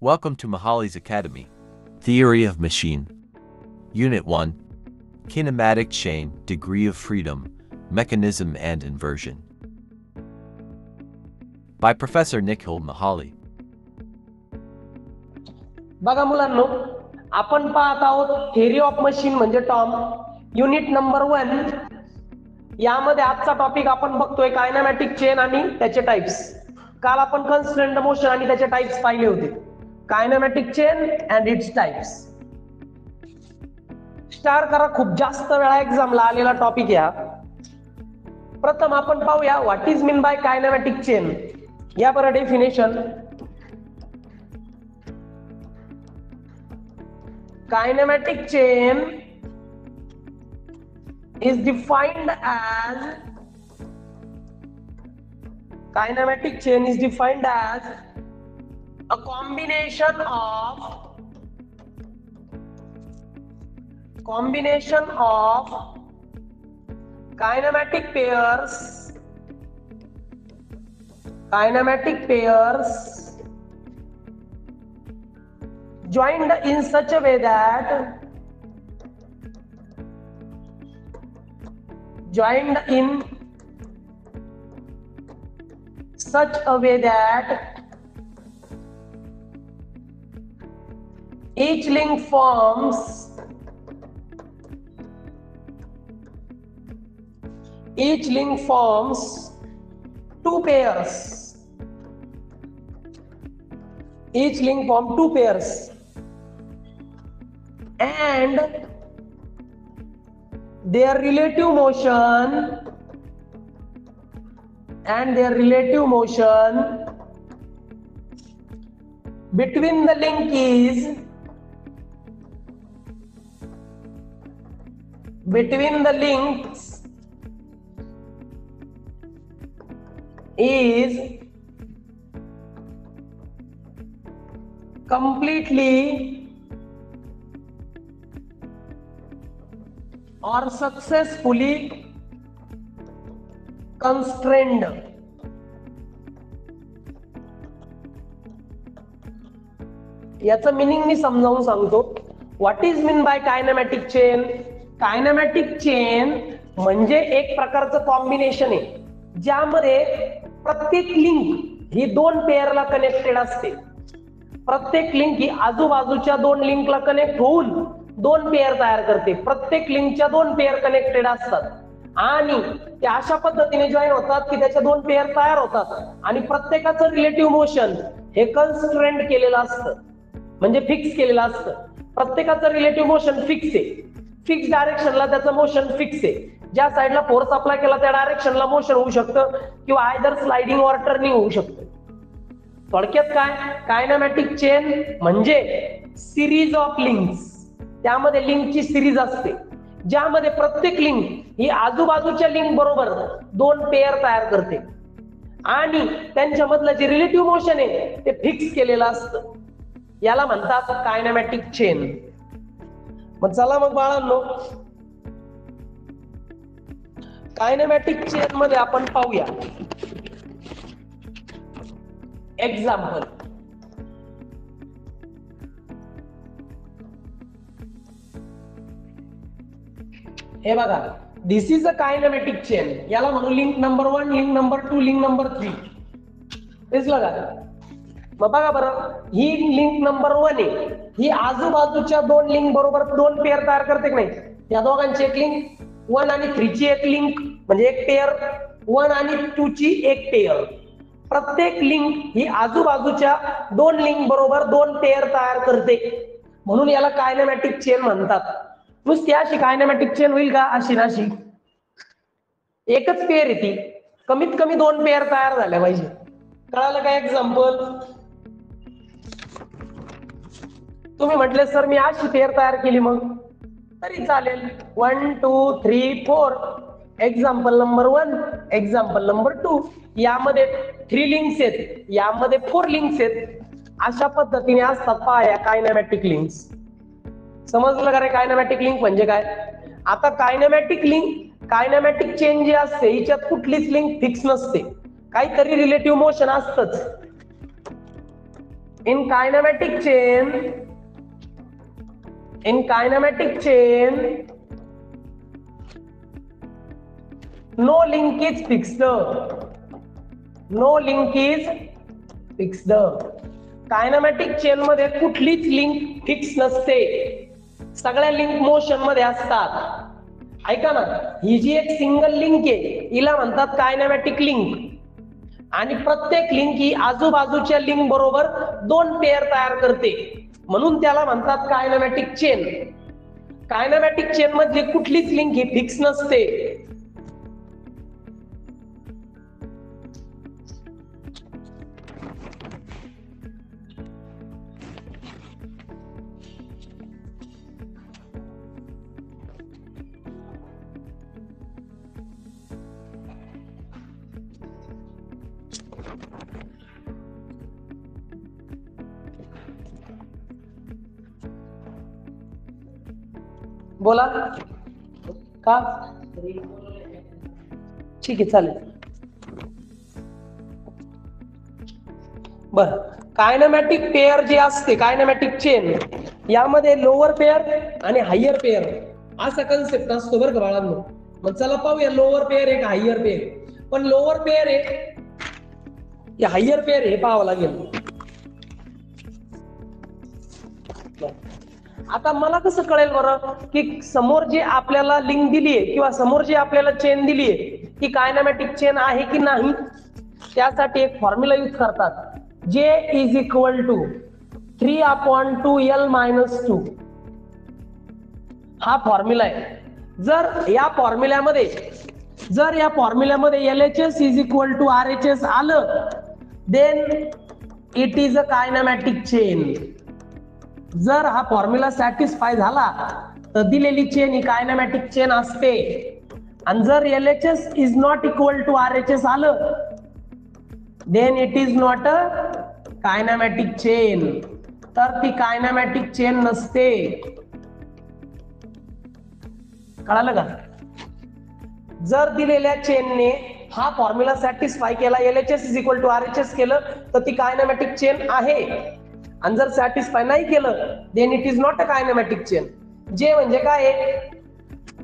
Welcome to Mahali's Academy. Theory of Machine. Unit 1. Kinematic Chain, Degree of Freedom, Mechanism and Inversion. By Professor Nikhil Mahali. बघा मुलांनो, आपण पाहत आहोत theory of machine म्हणजे Tom, unit number 1. यामध्ये आजचा topic आपण बघतोय कायनेमॅटिक चेन आणि त्याचे टाइप्स. काल आपण कन्स्ट्रेंट मोशन आणि त्याचे टाइप्स पाहिले होते. Kinematic chain and its types. Star करा, खूप जास्त वेळा एक्झामला आलेला टॉपिक या. प्रथम आपण पाहूया what is mean by kinematic chain. या बरं definition. Kinematic chain is defined as a combination of kinematic pairs joined in such a way that each link forms two pairs. Each link forms two pairs. And their relative motion between the link is completely or successfully constrained. याचं meaning मी समजावून सांगतो. What is mean by kinematic chain. Kinematic chain म्हणजे एक प्रकारचं combination आहे ज्यामध्ये प्रत्येक link ही दोन पेअरला कनेक्टेड असते. प्रत्येक लिंक ही आजूबाजूच्या दोन लिंकला कनेक्ट होऊन दोन पेअर तयार करते. प्रत्येक लिंकच्या दोन पेअर कनेक्टेड असतात आणि ते अशा पद्धतीने जॉईन होतात की त्याच्या दोन पेअर तयार होतात आणि प्रत्येकाचं रिलेटिव्ह मोशन हे कन्स्ट्रेंट केलेलं असतं, म्हणजे फिक्स केलेलं असतं. प्रत्येकाचं रिलेटिव्ह मोशन फिक्स आहे. फिक्स डायरेक्शनला त्याचं मोशन फिक्स आहे. ज्या साईडला फोर्स अप्लाय केला त्या डायरेक्शनला मोशन होऊ शकतं किंवा आयदर स्लाइडिंग ऑर टर्निंग होऊ शकतं. थोडक्यात काय, कायनेमॅटिक चेन म्हणजे सिरीज ऑफ लिंक्स. त्यामध्ये लिंकची सिरीज असते ज्यामध्ये प्रत्येक लिंक ही आजूबाजूच्या लिंक बरोबर दोन पेअर तयार करते आणि त्यांच्यामधलं जे रिलेटिव्ह मोशन आहे ते फिक्स केलेलं असतं. याला म्हणतात कायनेमॅटिक चेन. मग चला मग बाळांनो, कायनेमॅटिक चेन मध्ये आपण पाहूया एक्झाम्पल. हे बघा, दिस इज अ कायनेमॅटिक चेन. याला म्हणू link number 1, link number 2, link number 3. दिसलं का? मग बघा बरं, ही लिंक नंबर 1 आहे. ही आजूबाजूच्या दोन लिंक बरोबर दोन पेअर तयार करते की नाही. या दोघांची एक लिंक 1 आणि 3 ची एक लिंक म्हणजे एक पेअर, 1 आणि 2 ची एक पेअर. प्रत्येक लिंक ही आजूबाजूच्या दोन लिंक बरोबर दोन पेअर तयार करते म्हणून याला कायनेमॅटिक चेन म्हणतात. नुसती अशी कायनेमॅटिक चेन होईल का? अशी नाशी एकच पेअर आहे ती, कमीत कमी दोन पेअर तयार झाल्या पाहिजे. कळालं का? एक्झाम्पल, तुम्ही म्हटले सर मी अशी पेअर तयार केली मग तरी चालेल. 1 2 3 4. Example number 1, example number 2. यामध्ये 3 लिंक्स आहेत, यामध्ये 4 लिंक्स आहेत. अशा पद्धतीने असतात पहा या कायनेमॅटिक लिंक्स. समजलं का रे कायनेमॅटिक लिंक म्हणजे काय? आता कायनेमॅटिक चेन जी असते हिच्यात कुठलीच लिंक फिक्स नसते, काहीतरी रिलेटिव्ह मोशन असतच. in kinematic chain no link is fixed. Kinematic chain मध्ये कुठलीच लिंक फिक्स नसते, सगळ्या लिंक मोशन मध्ये असतात. ऐका ना, ही जी एक सिंगल लिंक आहे हिला म्हणतात कायनेमॅटिक लिंक, आणि प्रत्येक लिंक ही आजूबाजूच्या लिंक बरोबर 2 पेअर तयार करते, म्हणून त्याला म्हणतात कायनेमॅटिक चेन. कायनेमॅटिक चेन मध्ये कुठलीच लिंक ही फिक्स नसते. बोला का? ठीक आहे, चालेल. बर, कायनेमॅटिक पेअर जे असते, कायनेमॅटिक चेन, यामध्ये लोअर पेअर आणि हायर पेअर असा कन्सेप्ट असतो बरं का बाळांनो. मग चला पाहूया लोअर पेअर आहे का हायर पेअर. पण लोअर पेअर आहे या हायर पेअर हे पाहावं लागेल. आता मला कसं कळेल बरं की समोर जे आपल्याला लिंक दिली आहे किंवा समोर जे आपल्याला चेन दिली आहे ती कायनेमॅटिक चेन आहे की नाही. त्यासाठी एक फॉर्म्युला यूज करतात, J is equal to 3/2L-2. हा फॉर्म्युला आहे. जर या फॉर्म्युल्यामध्ये LHS is equal to RHS आलं, then it is a kinematic chain. जर हा फॉर्म्युला सॅटिस्फाय झाला तर दिलेली चेन ही कायनेमॅटिक चेन असते. आणि जर LHS is not equal to RHS आलं, then it is not a kinematic chain. तर ती कायनेमॅटिक चेन नसते. कळालं का? जर दिलेल्या चेनने हा फॉर्म्युला सॅटिस्फाय केला, LHS is equal to RHS केलं, तर ती कायनेमॅटिक चेन आहे. आणि जर सॅटिस्फाय नाही केलं, then it is not a kinematic chain. J म्हणजे काय?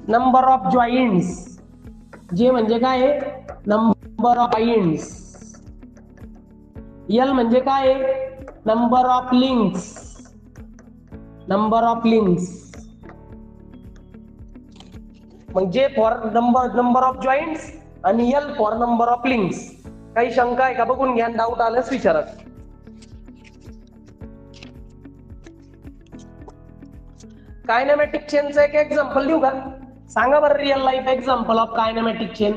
Number of joints. जे म्हणजे काय? Number of joints. L म्हणजे काय? Number of links. मग J for number of joints आणि L for number of links. काही शंका आहे का? बघून घ्या, डाऊट आल्यास विचारा. कायनेमॅटिक चेनचं एक एक्झाम्पल देऊ का? सांगा बरं real life example of kinematic chain.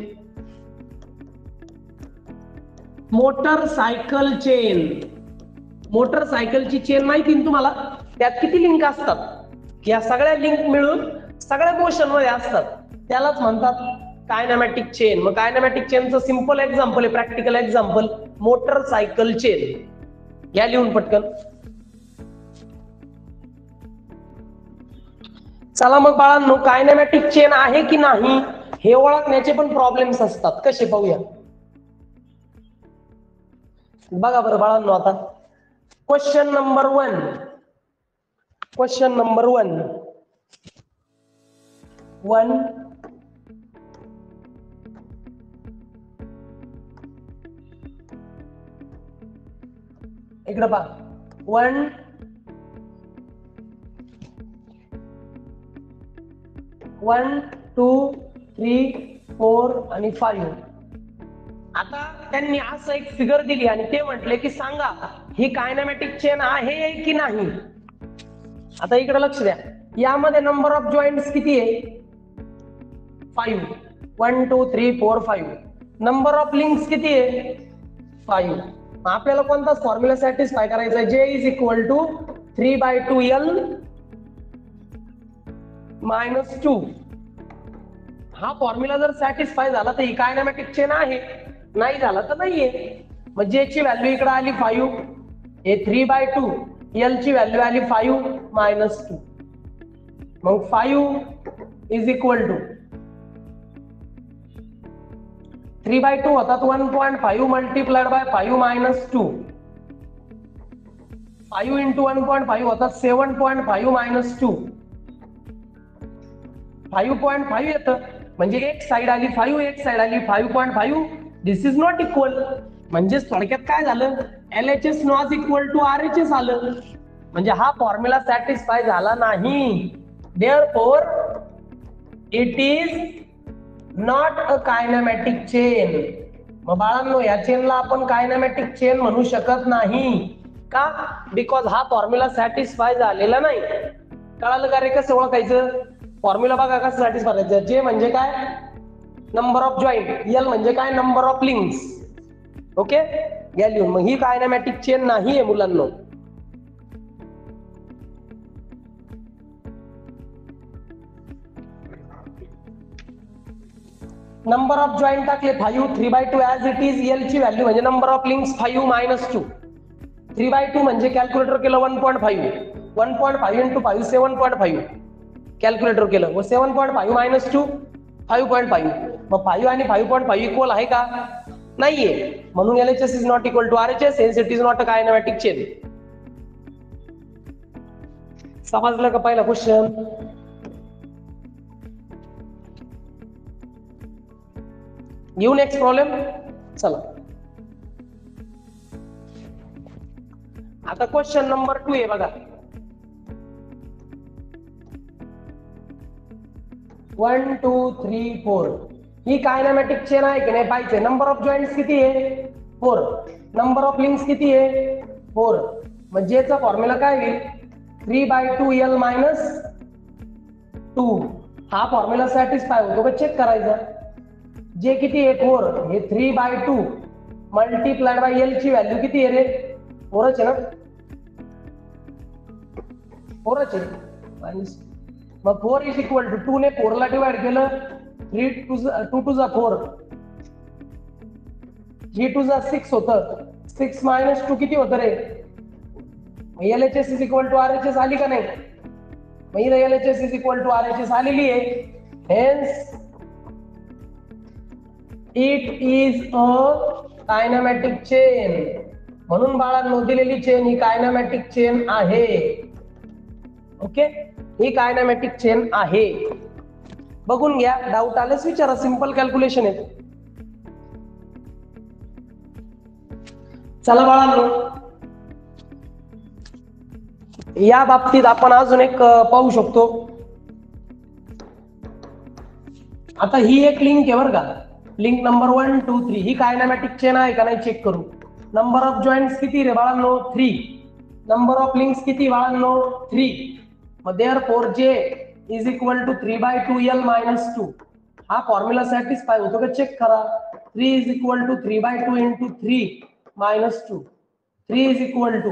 Motorcycle chain. मोटरसायकलची चेन माहिती ना तुम्हाला? त्यात किती लिंक असतात? या सगळ्या लिंक मिळून सगळ्या मोशन मध्ये असतात, त्यालाच म्हणतात कायनेमॅटिक चेन. मग कायनेमॅटिक चेनचं सिंपल एक्झाम्पल आहे, प्रॅक्टिकल एक्झाम्पल, मोटरसायकल चेन. घ्या लिहून पटकन. चला मग बाळांनो, कायनेमॅटिक चेन आहे की नाही हे ओळखण्याचे पण प्रॉब्लेम्स असतात. कसे पाहूया. बघा बरं बाळांनो, आता क्वेश्चन नंबर 1 इकडे पहा. 1 2 3 4 आणि 5. आता त्यांनी असं एक फिगर दिली आणि ते म्हटले की सांगा ही कायनेमॅटिक चेन आहे की नाही. आता इकडे लक्ष द्या, यामध्ये नंबर ऑफ जॉईंट्स किती आहे? 5. 1 2 3 4 5. नंबर ऑफ लिंक्स किती आहे? 5. आपल्याला कोणता फॉर्म्युला सॅटिस्फाय करायचा आहे? J is equal to 3/2L-2. हा फॉर्म्युला जर सॅटिस्फाय झाला तर ही कायनेमॅटिक चेन आहे, नाही झाला तर नाहीये. मग J ची व्हॅल्यू इकडे आली 5, हे 3/2, L ची व्हॅल्यू आली 5 - 2. मग 5 इज इक्वल टू 3/2 होतात 1.5 मल्टिप्लाइड बाय 5 - 2. 5 इंटू 1.5 होतात 7.5 मायनस 2, 5.5 येतं. म्हणजे एक साइड आली 5, एक साइड आली 5.5. This is not equal. म्हणजे थोडक्यात काय झालं, LHS not equal to RHS आलं. म्हणजे हा फॉर्म्युला सॅटिस्फाय झाला नाही. Therefore it is not a kinematic chain. मग बाळांनो, या चेनला आपण कायनेमॅटिक चेन म्हणू शकत नाही. का? बिकॉज हा फॉर्म्युला सॅटिस्फाय झालेला नाही. कळालं का रे कसं ओळखायचं? फॉर्म्युला बघा कसं सॅटिस्फाय करायचं. जे म्हणजे काय, नंबर ऑफ जॉईंट. एल म्हणजे काय, नंबर ऑफ लिंक्स. ओके, या लिहून. मग ही कायनेमॅटिक चेन नाहीये मुलांना. नंबर ऑफ जॉईंट टाकले 5, 3/2 ऍज इट इज. एल ची व्हॅल्यू म्हणजे नंबर ऑफ लिंक्स 5 मायनस 2. 3/2 म्हणजे कॅल्क्युलेटर केलं 1.5. 1.5 इंटू 5 7.5. कॅल्क्युलेटर केलं. व 7.5 मायनस 2 5.5. मग 5 आणि 5.5 इक्वल आहे का? नाहीये. म्हणून LHS is not equal to RHS. Hence it is not a kinematic chain. समजलं का पहिला क्वेश्चन? घेऊ नेक्स्ट प्रॉब्लेम. चला आता क्वेश्चन नंबर 2 आहे बघा. 1 2 3 4 ही कायनेमॅटिक चेन आहे की नाही पाहिजे. नंबर ऑफ जॉईंट्स किती आहे? 4. नंबर ऑफ लिंक्स किती आहे? 4. म्हणजे याचा फॉर्म्युला काय होईल? 3/2 L मायनस 2. हा फॉर्म्युला सॅटिस्फाय होतो का चेक करायचा. जे किती आहे 4, हे 3/2 मल्टिप्लाइड बाय L ची व्हॅल्यू किती आहे रे? 4च आहे ना? 4च आहे. मग 4 इज इक्वल टू 2 ने 4 ला डिवाइड केलं 3 2 जा 4, 3 2 जा 6 होतं. 6 मायनस 2 किती होतं रे? LHS is equal to RHS आली का नाही? मग इथं LHS is equal to RHS आलेली आहे. Hence it is a kinematic chain. म्हणून बाळांनो दिलेली चेन ही कायनेमॅटिक चेन आहे. ओके, ही कायनेमॅटिक चेन आहे. बघून घ्या, डाऊट आल्यास विचारा. सिंपल कॅल्क्युलेशन आहे. चला बाळांनो, या बाबतीत आपण अजून एक पाहू शकतो. आता ही एक लिंक आहे बरं का. लिंक नंबर 1 2 3 ही कायनेमॅटिक चेन आहे का नाही चेक करू. नंबर ऑफ जॉईंट्स किती रे बाळांनो? 3. नंबर ऑफ लिंक्स किती बाळांनो? 3. मग therefore J is equal to 3/2 L minus 2. हा फॉर्म्युला सॅटिस्फाय होतो का चेक करा. 3 is equal to 3/2 into 3 minus 2. 3 is equal to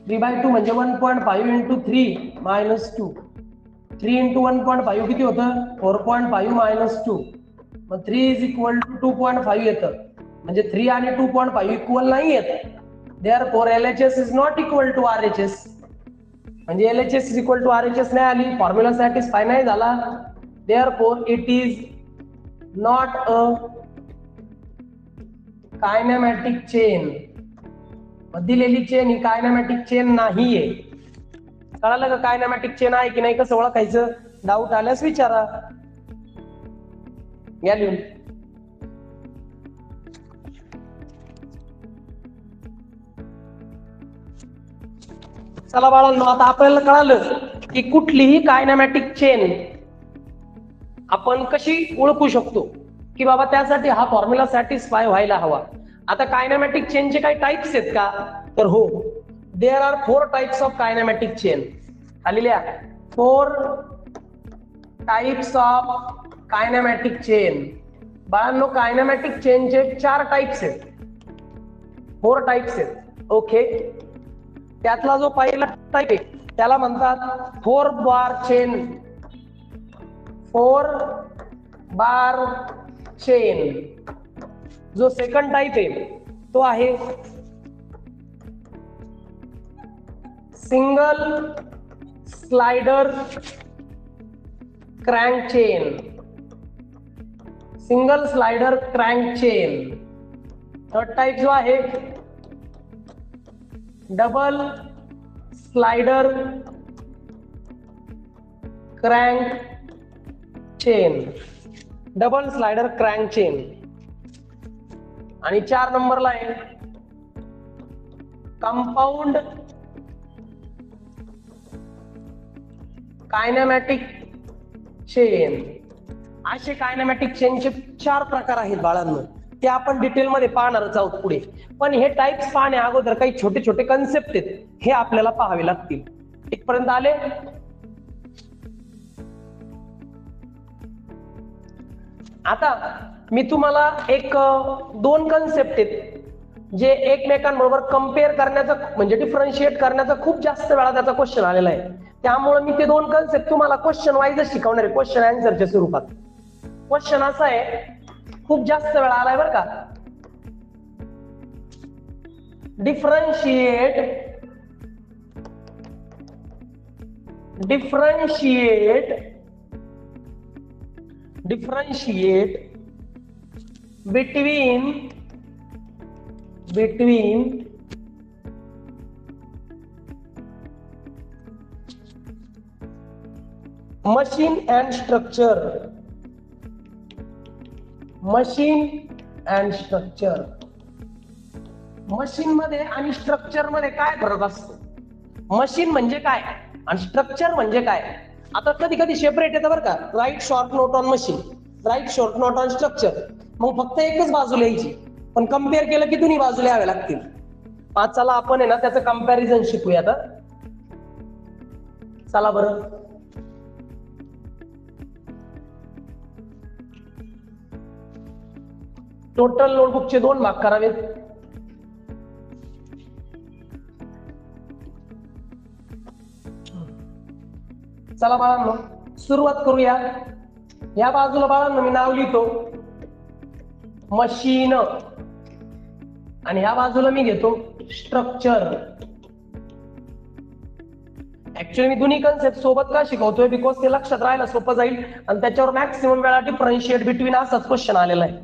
3/2 म्हणजे 1.5 इंटू 3 मायनस 2. 3 इंटू 1.5 किती होतं? 4.5 मायनस 2. मग 3 इज इक्वल टू 2.5 येतं. म्हणजे 3 आणि 2.5 इक्वल नाही येत. Therefore LHS is not equal to RHS. म्हणजे LHS is equal to RHS नाही आली. फॉर्म्युला सॅटिस्फाय नाही झाला. Therefore it is not a kinematic chain. दिलेली चेन ही कायनेमॅटिक चेन नाहीये. कळालं का कायनेमॅटिक चेन आहे की नाही कसं ओळखायचं? डाऊट आल्यास विचारा. या लिहून. चला बाळांनो, आता आपल्याला कळालं की कुठलीही कायनेमॅटिक चेन आपण कशी ओळखू शकतो की बाबा त्यासाठी हा फॉर्म्युला सॅटिस्फाय व्हायला हवा. आता कायनेमॅटिक चेनचे काही टाइप्स आहेत का? तर हो, there are 4 types of kinematic chain. खाली लिहा 4 टाइप्स ऑफ कायनेमॅटिक चेन. बाळांनो, कायनेमॅटिक चेनचे 4 टाइप्स आहेत. 4 टाइप्स आहेत. ओके, त्यातला जो पहिला टाइप आहे त्याला म्हणतात 4 बार चेन. 4 बार चेन. जो सेकंड टाइप आहे तो आहे single slider crank chain. Single slider crank chain. Third type जो आहे double slider crank chain, double slider crank chain. आणि 4 नंबरला आहे कंपाऊंड कायनेमॅटिक चेन. असे कायनेमॅटिक चेनचे 4 प्रकार आहेत बाळांनो, ते आपण डिटेलमध्ये पाहणारच आहोत पुढे. पण हे टाइप्स पाहण्या अगोदर काही छोटे छोटे कन्सेप्ट आहेत, हे आपल्याला पाहावे लागतील. इथपर्यंत आले? आता मी तुम्हाला एक 2 कन्सेप्ट आहेत जे एकमेकांबरोबर कम्पेअर करण्याचा म्हणजे डिफरन्शिएट करण्याचा खूप जास्त वेळा त्याचा क्वेश्चन आलेला आहे. त्यामुळे मी ते 2 कन्सेप्ट तुम्हाला क्वेश्चन वाईजच शिकवणार आहे, क्वेश्चन आन्सरच्या स्वरूपात. क्वेश्चन असा आहे, खूप जास्त वेळा आलाय बरं का. Differentiate between machine and structure. Machine मध्ये आणि स्ट्रक्चर मध्ये काय फरक असतो? मशीन म्हणजे काय आणि स्ट्रक्चर म्हणजे काय? आता कधी कधी सेपरेट येतं बरं का. Write short note on machine, write short note on structure. मग फक्त एकच बाजू लिहायची, पण कम्पेअर केलं की दोन्ही बाजू लिहाव्या लागतील. चला आपण आहे ना त्याचं कंपॅरिझन शिकूया आता. चला बरं. टोटल नोटबुकचे 2 भाग करावेत. चला बाळांनो सुरुवात करूया. या बाजूला बाळांनो मी नाव लिहितो मशीन आणि या बाजूला मी घेतो स्ट्रक्चर. ऍक्च्युअली मी दोन्ही कन्सेप्ट सोबत का शिकवतोय, बिकॉज ते लक्षात राहायला सोपं जाईल आणि त्याच्यावर मॅक्सिमम वेळा डिफरन्शिएट बिटवीन असाच क्वेश्चन आलेला आहे.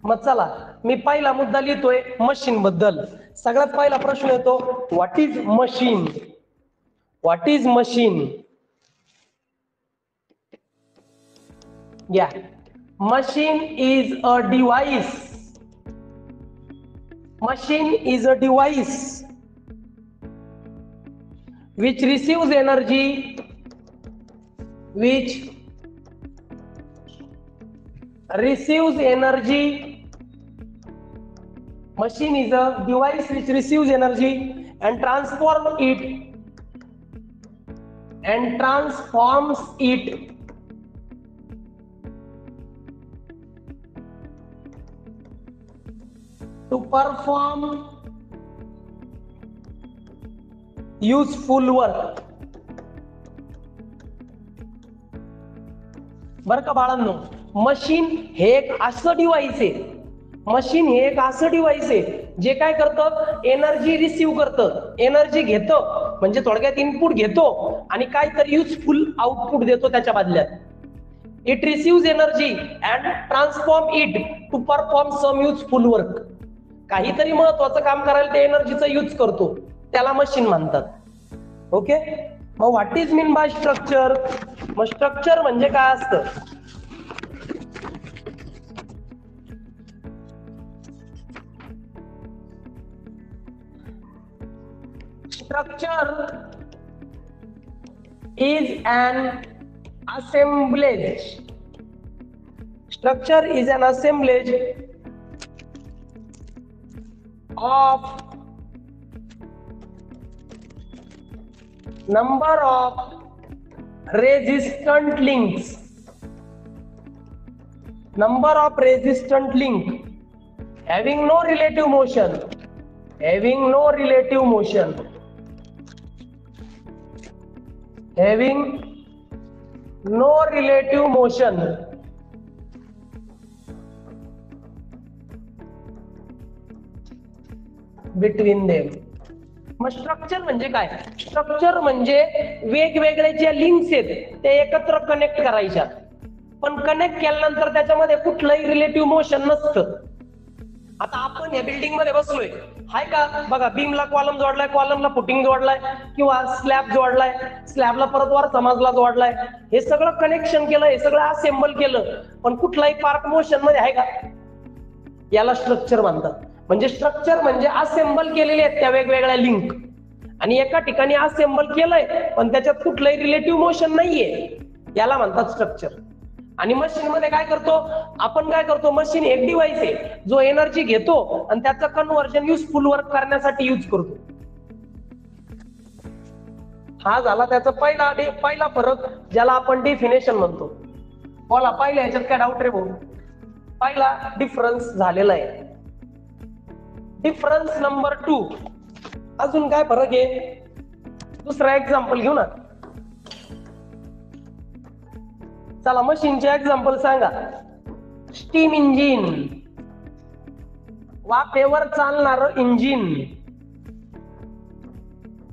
मग चला मी पहिला मुद्दा लिहितोय मशीन बद्दल. सगळ्यात पहिला प्रश्न येतो, what is machine? What is machine? या machine is a device. Machine is a device which receives energy, Machine is a device which receives energy and transforms it to perform useful work. बरं का बाळांनो, machine हे एक असं device आहे, machine हे एक असं डिव्हाइस आहे जे काय करतं, एनर्जी रिसीव्ह करतं, एनर्जी घेतं, म्हणजे थोडक्यात इनपुट घेतो आणि काहीतरी युजफुल आउटपुट देतो त्याच्या बदल्यात. It receives energy and transform it to perform some useful work. काहीतरी महत्वाचं काम करायला ते एनर्जीचा यूज करतो, त्याला मशीन म्हणतात. ओके. मग what is mean by structure? मग स्ट्रक्चर म्हणजे काय असतं? Structure is an assemblage. Structure is an assemblage of number of resistant links. Number of resistant link having no relative motion. Having no relative motion. Having no relative motion. Between them. मग structure म्हणजे काय? Structure म्हणजे वेगवेगळे जे links आहेत ते एकत्र connect करायच्या, पण कनेक्ट केल्यानंतर त्याच्यामध्ये कुठलंही रिलेटिव्ह मोशन नसतं. आता आपण या बिल्डिंग मध्ये बसलोय, आहे का बघा, बीमला कॉलम जोडलाय, कॉलमला फुटिंग जोडलाय, किंवा स्लॅब जोडलाय, स्लॅबला परत वर समजला जोडलाय, हे सगळं कनेक्शन केलं, हे सगळं असेंबल केलं, पण कुठलाही पार्ट मोशन मध्ये आहे का? याला स्ट्रक्चर म्हणतात. म्हणजे स्ट्रक्चर म्हणजे असेंबल केलेले आहेत त्या वेगवेगळ्या लिंक, आणि एका ठिकाणी असेंबल केलंय पण त्याच्यात कुठलंही रिलेटिव्ह मोशन नाहीये, याला म्हणतात स्ट्रक्चर. आणि मशीन मध्ये काय करतो आपण, काय करतो, मशीन एक डिव्हाइस आहे जो एनर्जी घेतो आणि त्याचं कन्व्हर्जन युजफुल वर्क करण्यासाठी यूज करतो. हा झाला त्याचा पहिला फरक, ज्याला आपण डेफिनेशन म्हणतो. बोला, पहिल्या ह्याच्यात काय डाऊट रे भाऊ? पहिला डिफरन्स झालेला आहे. डिफरन्स नंबर 2, अजून काय फरक आहे? दुसरा एक्झाम्पल घेऊ ना. चला मशीनचे एक्झाम्पल सांगा. स्टीम इंजिन, वाफेवर चालणारं इंजिन.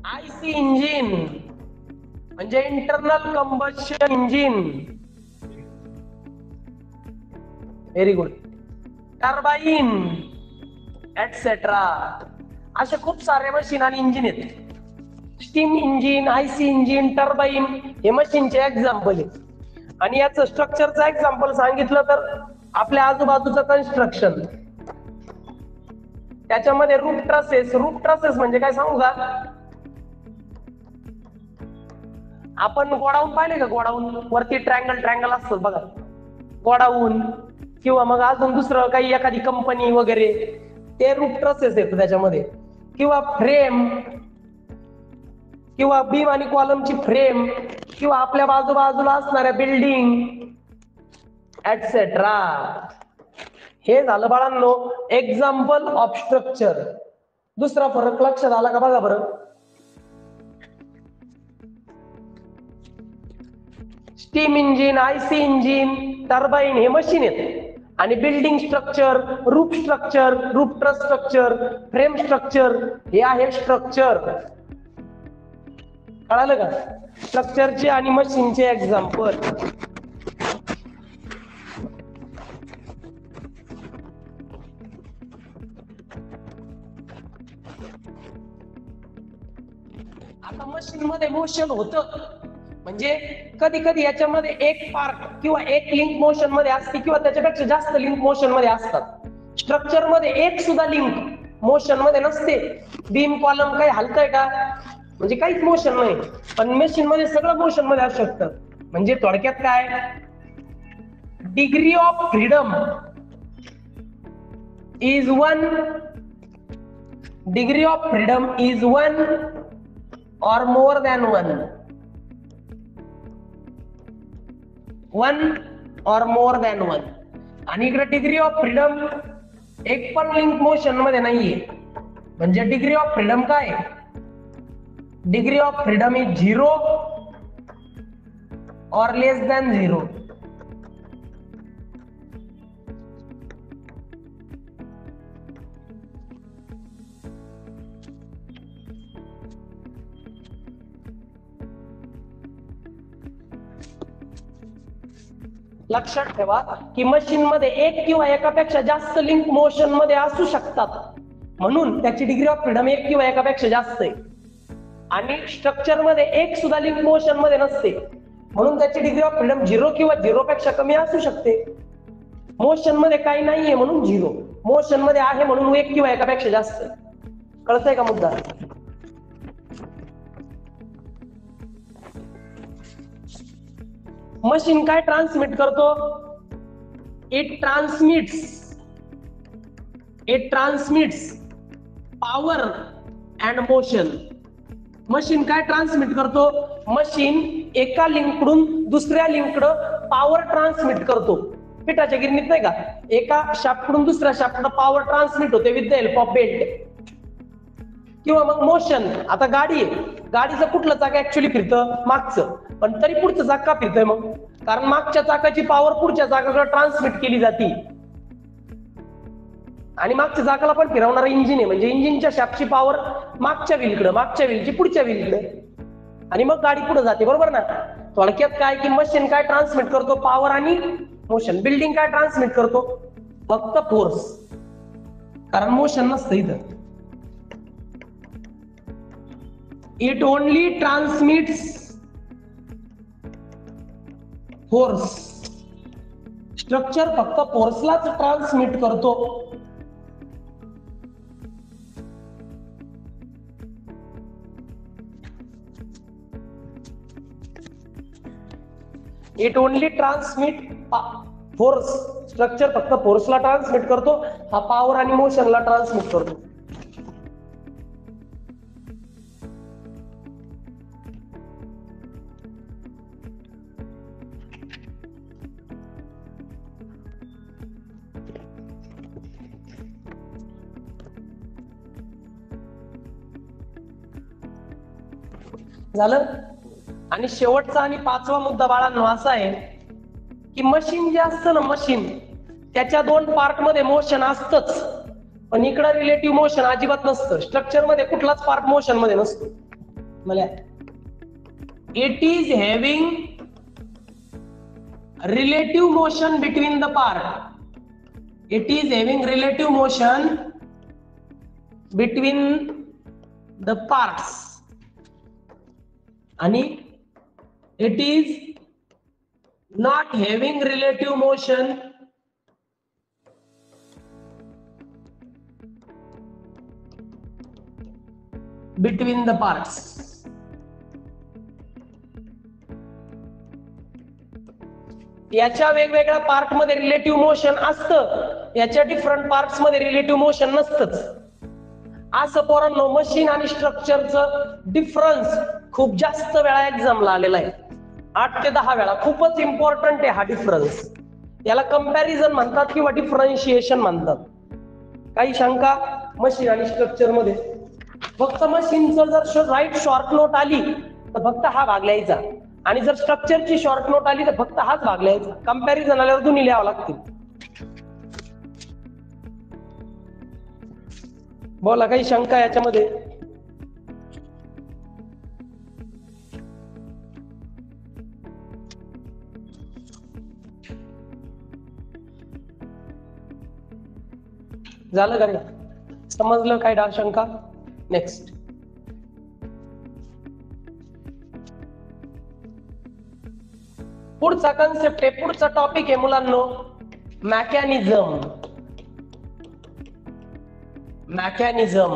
आयसी इंजिन म्हणजे internal combustion engine. Very good. Turbine etcetera, असे खूप सारे मशीन आणि इंजिन आहेत. Steam engine, IC engine, turbine हे मशीनचे एक्झाम्पल आहेत. आणि याचं स्ट्रक्चरचं एक्झाम्पल सांगितलं तर आपल्या आजूबाजूचं कन्स्ट्रक्शन, त्याच्यामध्ये रूफ ट्रसेस. रूफ ट्रसेस म्हणजे काय सांगू का? आपण गोडाऊन पाहिले का? गोडाऊन वरती ट्रँगल असतात बघा, गोडाऊन, किंवा मग अजून दुसरं काही एखादी कंपनी वगैरे, ते रूफ ट्रसेस आहेत त्याच्यामध्ये. किंवा फ्रेम, किंवा बीम आणि कॉलमची फ्रेम, किंवा आपल्या बाजूबाजूला असणाऱ्या बिल्डिंग एटसेट्रा. हे झालं बाळांनो एक्झाम्पल ऑफ स्ट्रक्चर. दुसरा फरक लक्षात आला का बघा बरं? Steam engine, IC engine, turbine हे मशीन आहेत, आणि building structure, roof structure, roof truss structure, frame structure हे आहे स्ट्रक्चर. कळालं का? स्ट्रक्चरचे आणि मशीनचे एक्झाम्पल. आता मशीन मध्ये मोशन होतं म्हणजे कधी कधी याच्यामध्ये एक पार्ट किंवा एक लिंक मोशन मध्ये असते, किंवा त्याच्यापेक्षा जास्त लिंक मोशन मध्ये असतात. स्ट्रक्चर मध्ये एक सुद्धा लिंक मोशन मध्ये नसते. बीम कॉलम काही हलतंय का? म्हणजे काहीच मोशन नाही. पण मशीन मध्ये सगळं मोशन मध्ये असू शकतं. म्हणजे थोडक्यात काय, degree of freedom is one, degree of freedom is one or more than one, one or more than one. आणि इकडे डिग्री ऑफ फ्रीडम एक पण लिंक मोशन मध्ये नाहीये. म्हणजे डिग्री ऑफ फ्रीडम काय? Degree of freedom is 0 or less than 0. लक्षात ठेवा की मशीन मध्ये एक किंवा एकापेक्षा जास्त लिंक मोशन मध्ये असू शकतात, म्हणून त्याची डिग्री ऑफ फ्रीडम एक किंवा एकापेक्षा जास्त आहे. आणि स्ट्रक्चर मध्ये एक सुद्धा लिंक मोशन मध्ये नसते, म्हणून त्याची डिग्री ऑफ फ्रीडम 0 किंवा 0 पेक्षा कमी असू शकते. मोशन मध्ये काही नाहीये म्हणून 0, मोशन मध्ये आहे म्हणून एक किंवा एकापेक्षा जास्त. कळतंय का मुद्दा? मशीन काय ट्रान्समिट करतो? It transmits power and motion. Machine काय ट्रान्समिट करतो? मशीन एका लिंक कडून दुसऱ्या लिंक कडे पॉवर ट्रान्समिट करतो. पिठाच्या गिरणीत नाही का, एका शाफ्ट कडून दुसऱ्या शाफ्ट कडे पॉवर ट्रान्समिट होते with the help of belt. किंवा मग मोशन, आता गाडी आहे, गाडीचं कुठलं चाक ऍक्च्युअली फिरतं? मागचं, पण तरी पुढचं चाक का फिरतंय? मग कारण मागच्या चाकाची पॉवर पुढच्या चाकाकडे ट्रान्समिट केली जाते. आणि मागच्या चाकाला पण फिरवणारा इंजिन आहे, म्हणजे इंजिनच्या शाफ्टची पॉवर मागच्या व्हीलकडे, मागच्या व्हीलची पुढच्या व्हीलकडे, आणि मग गाडी पुढे जाते. बरोबर ना? थोडक्यात काय की मशीन काय ट्रान्समिट करतो? पॉवर आणि मोशन. बिल्डिंग काय ट्रान्समिट करतो? फक्त फोर्स, कारण मोशन नसतं इथं. It only transmits force. Structure फक्त फोर्सलाच ट्रान्समिट करतो. It only transmit force. Structure फक्त फोर्सला ट्रान्समिट करतो, हा पॉवर आणि मोशनला ट्रान्समिट करतो. झालं. आणि शेवटचा आणि पाचवा मुद्दा बाळांनो असा आहे की मशीन जे असतं ना, मशीन त्याच्या दोन पार्ट मध्ये मोशन असतच, पण इकडं रिलेटिव्ह मोशन अजिबात नसतं. स्ट्रक्चर मध्ये कुठलाच पार्ट मोशन मध्ये नसतो. मला it is having relative motion between the part. It is having relative motion between the parts. आणि it is not having relative motion between the parts. याच्या वेगवेगळ्या पार्ट मध्ये रिलेटिव्ह मोशन असतं, याच्या डिफरंट पार्ट्स मध्ये रिलेटिव्ह मोशन नसतंच. असं पोरांनो machine आणि स्ट्रक्चरचं डिफरन्स खूप जास्त वेळा एक्झामला आलेला आहे, 8 ते 10 वेळा. खूपच इम्पॉर्टंट आहे हा डिफरन्स. याला कंपॅरिझन म्हणतात किंवा डिफरन्शिएशन म्हणतात. काही शंका मशीन आणि स्ट्रक्चर मध्ये? फक्त मशीनचं जर राईट शॉर्ट नोट आली तर फक्त हा भाग लिहायचा, आणि जर स्ट्रक्चरची शॉर्ट नोट आली तर फक्त हाच भाग लिहायचा. कंपॅरिझन आल्यावर दोन्ही लिहावं लागतील. बोला, काही शंका याच्यामध्ये? झालं का नाही? समजलं काय शंका? नेक्स्ट. पुढचा कन्सेप्ट आहे, पुढचा टॉपिक आहे मुलांनो मॅकॅनिझम. मॅकॅनिझम.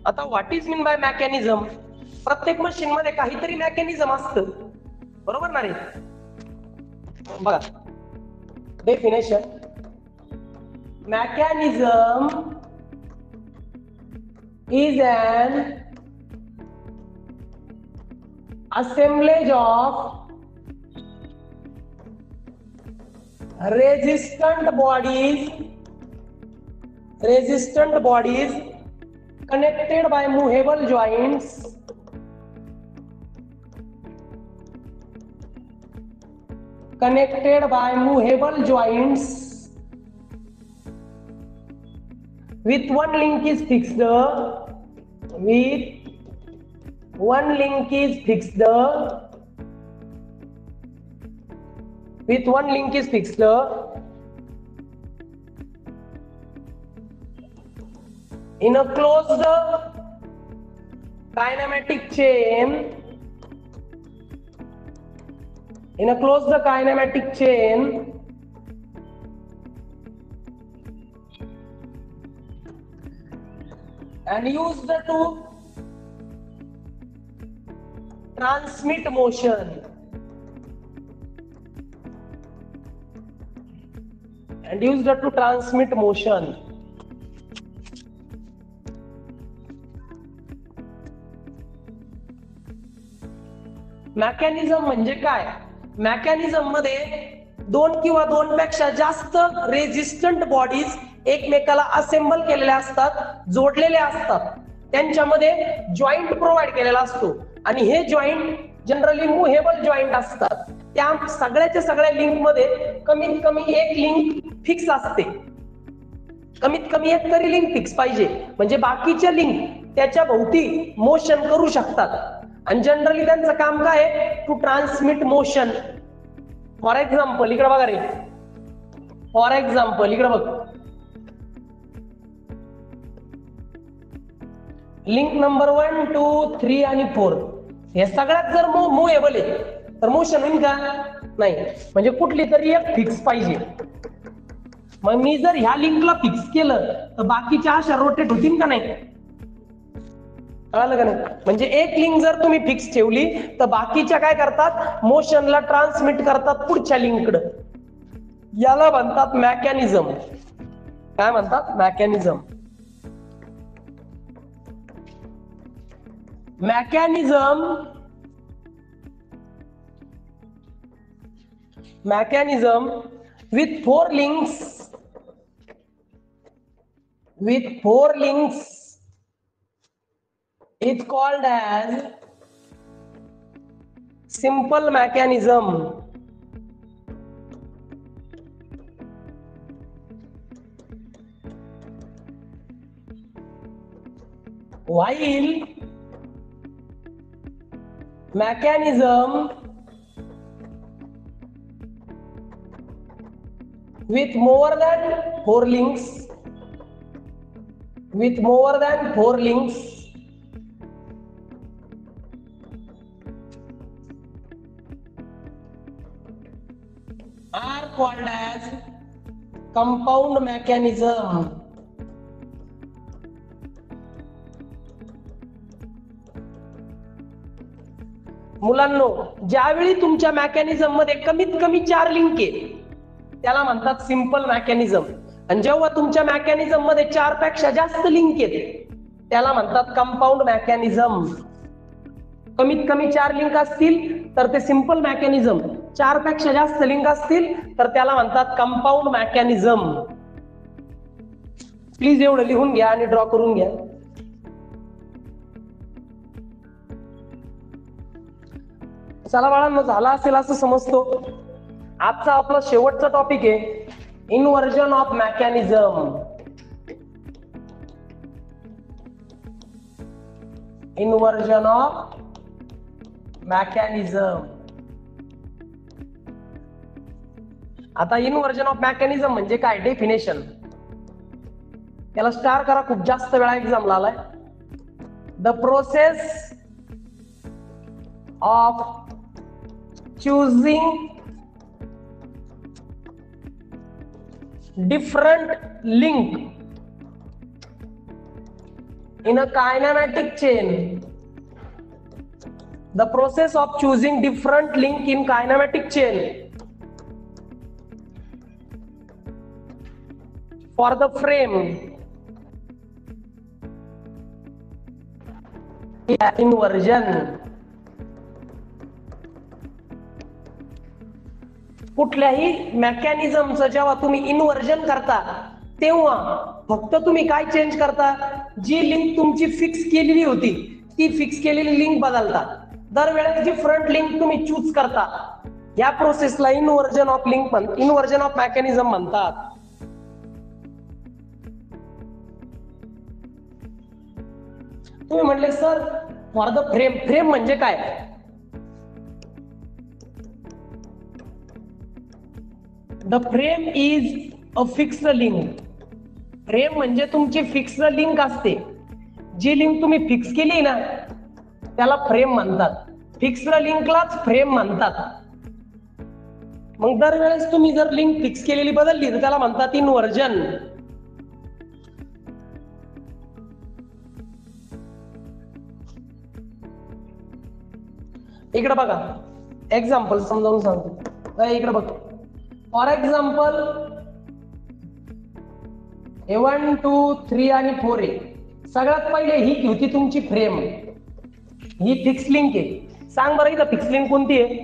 आता what is mean by mechanism? प्रत्येक मशीन मध्ये काहीतरी मॅकॅनिझम असतं, बरोबर ना रे? बघा definition. mechanism is an assemblage of resistant bodies connected by movable joints with one link is fixed in a closed kinematic chain and used to transmit motion. Mechanism म्हणजे काय? Mechanism मध्ये दोन किंवा दोनपेक्षा जास्त रेजिस्टंट बॉडीज एकमेकाला assemble केलेल्या असतात, जोडलेल्या असतात. त्यांच्यामध्ये जॉईंट प्रोव्हाइड केलेला असतो आणि हे जॉईंट जनरली मुव्हेबल जॉईंट असतात. त्या सगळ्याच्या सगळ्या लिंक मध्ये कमीत कमी एक लिंक फिक्स असते. कमीत कमी एक तरी लिंक फिक्स पाहिजे, म्हणजे बाकीच्या लिंक त्याच्या भोवती मोशन करू शकतात. आणि जनरली त्यांचं काम काय आहे? To transmit motion. For example इकडे बघा रे, इकडे बघ. लिंक नंबर 1, 2, 3 आणि 4 हे सगळ्यात जर मुव्हेबल आहे तर मोशन होईल का? नाही. म्हणजे कुठली तरी एक फिक्स पाहिजे. मग मी जर ह्या लिंकला फिक्स केलं तर बाकीच्या अशा रोटेट होतील का नाही? कळालं का नाही? म्हणजे एक लिंक जर तुम्ही फिक्स ठेवली तर बाकीच्या काय करतात, मोशनला ट्रान्समिट करतात पुढच्या लिंककडे. याला म्हणतात मेकॅनिझम. काय म्हणतात? Mechanism. mechanism with four links is called as simple mechanism. While mechanism with more than four links are called as compound mechanism. मुलांनो, ज्यावेळी तुमच्या मेकॅनिझम मध्ये कमीत कमी 4 लिंक आहे त्याला म्हणतात सिंपल मेकॅनिझम. आणि जेव्हा तुमच्या मेकॅनिझम मध्ये 4 पेक्षा जास्त लिंक आहेत त्याला म्हणतात कंपाऊंड मेकॅनिझम. कमीत कमी 4 लिंक असतील तर ते सिंपल मेकॅनिझम, 4 पेक्षा जास्त लिंक असतील तर त्याला म्हणतात कंपाऊंड मेकॅनिझम. प्लीज एवढं लिहून घ्या आणि ड्रॉ करून घ्या. चला बाळांनो, झाला असेल असं समजतो. आजचा आपला शेवटचा टॉपिक आहे inversion of mechanism. Inversion of mechanism. आता इन्व्हर्जन ऑफ मेकॅनिझम म्हणजे काय? डेफिनेशन. याला स्टार करा, खूप जास्त वेळा एक्झामला आलाय. The process of choosing different link in a kinematic chain. The process of choosing different link in kinematic chain for the frame is inversion. कुठल्याही मेकॅनिझमचं जेव्हा तुम्ही इन्व्हर्जन करता तेव्हा फक्त तुम्ही काय चेंज करता? जी लिंक तुमची फिक्स केलेली होती ती फिक्स केलेली लिंक बदलता. दरवेळेस जी फ्रंट लिंक तुम्ही चूज करता या प्रोसेसला इन्व्हर्जन ऑफ मेकॅनिझम म्हणतात. तुम्ही म्हटले सर फॉर द फ्रेम म्हणजे काय? The frame is a fixed link. Frame म्हणजे तुमची फिक्स्ड लिंक असते. जी लिंक तुम्ही फिक्स केली ना त्याला फ्रेम म्हणतात. फिक्स्ड लिंकलाच फ्रेम म्हणतात. मग दरवेळेस तुम्ही जर लिंक फिक्स केलेली बदलली तर त्याला म्हणतात इन्व्हर्जन. इकडे बघा, एक्झाम्पल समजावून सांगतो. इकडे बघ, फॉर एक्झाम्पल 1, 2, 3 आणि 4 आहे. सगळ्यात पहिले ही होती तुमची फ्रेम. ही फिक्स लिंक आहे. सांग बरं इथं फिक्स लिंक कोणती आहे?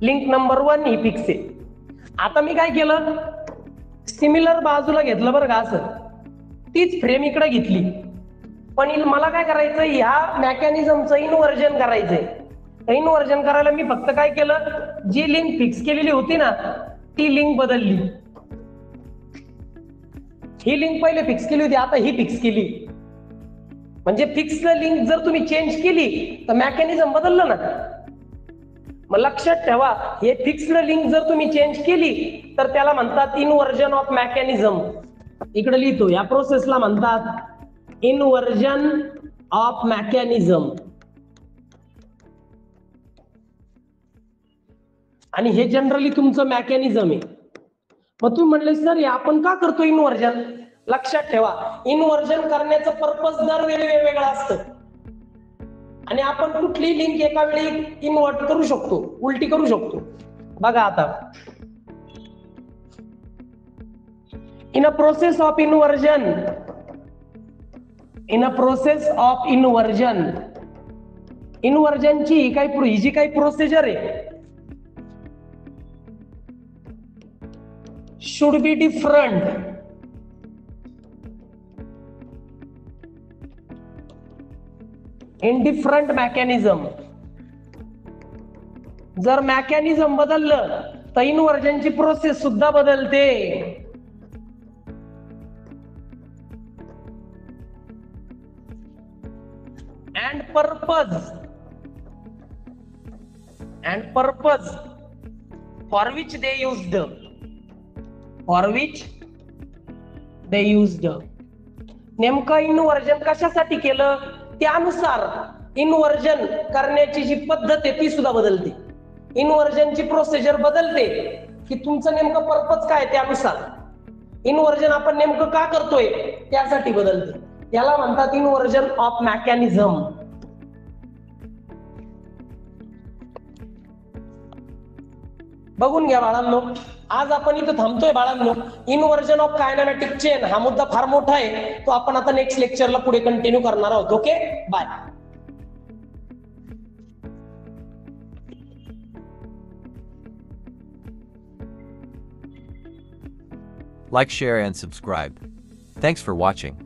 लिंक नंबर 1 ही फिक्स आहे. आता मी काय केलं, सिमिलर बाजूला घेतलं बरं का, असं तीच फ्रेम इकडे घेतली. पण मला काय करायचं, ह्या मेकॅनिझमचं इन्व्हर्जन करायचंय. इन्व्हर्जन करायला मी फक्त काय केलं, जी लिंक फिक्स केलेली होती ना ती लिंक बदलली. ही लिंक पहिले फिक्स केली होती, आता ही फिक्स केली. म्हणजे फिक्स्ड लिंक जर तुम्ही चेंज केली तर मेकॅनिझम बदललं ना. मग लक्षात ठेवा, हे फिक्स्ड लिंक जर तुम्ही चेंज केली तर त्याला म्हणतात इन्व्हर्जन ऑफ मेकॅनिझम. इकडे लिहितो, या प्रोसेसला म्हणतात इन्व्हर्जन ऑफ मेकॅनिझम. आणि हे जनरली तुमचं मेकॅनिझम आहे. मग तुम्ही म्हणले सर हे आपण का करतो इन्व्हर्जन? लक्षात ठेवा, इन्व्हर्जन करण्याचं पर्पज दरवेळी वेगवेगळं असतं आणि आपण कुठली लिंक एका वेळी इन्व्हर्ट करू शकतो, उलटी करू शकतो. बघा आता, in a process of inversion, इन्व्हर्जनची ही जी काही प्रोसिजर आहे should be different in different mechanism. जर मेकॅनिझम बदललं तर इन्व्हर्जनची प्रोसेस सुद्धा बदलते. and purpose for which they used, नेमकं इन्व्हर्जन कशासाठी केलं त्यानुसार इन्व्हर्जन करण्याची जी पद्धत आहे ती सुद्धा बदलते. इन्व्हर्जनची प्रोसिजर बदलते की तुमचं नेमकं पर्पज काय त्यानुसार. इन्व्हर्जन आपण नेमकं का करतोय त्यासाठी बदलते. याला म्हणतात इन्व्हर्जन ऑफ मेकॅनिझम. बघून घ्या बाळांनो, आज आपण इथं थांबतोय बाळांनो. इन्व्हर्जन ऑफ कायनेमॅटिक चेन हा मुद्दा फार मोठा आहे, तो आपण आता नेक्स्ट लेक्चरला पुढे कंटिन्यू करणार आहोत. Okay, bye. Like, share, and subscribe. Thanks for watching.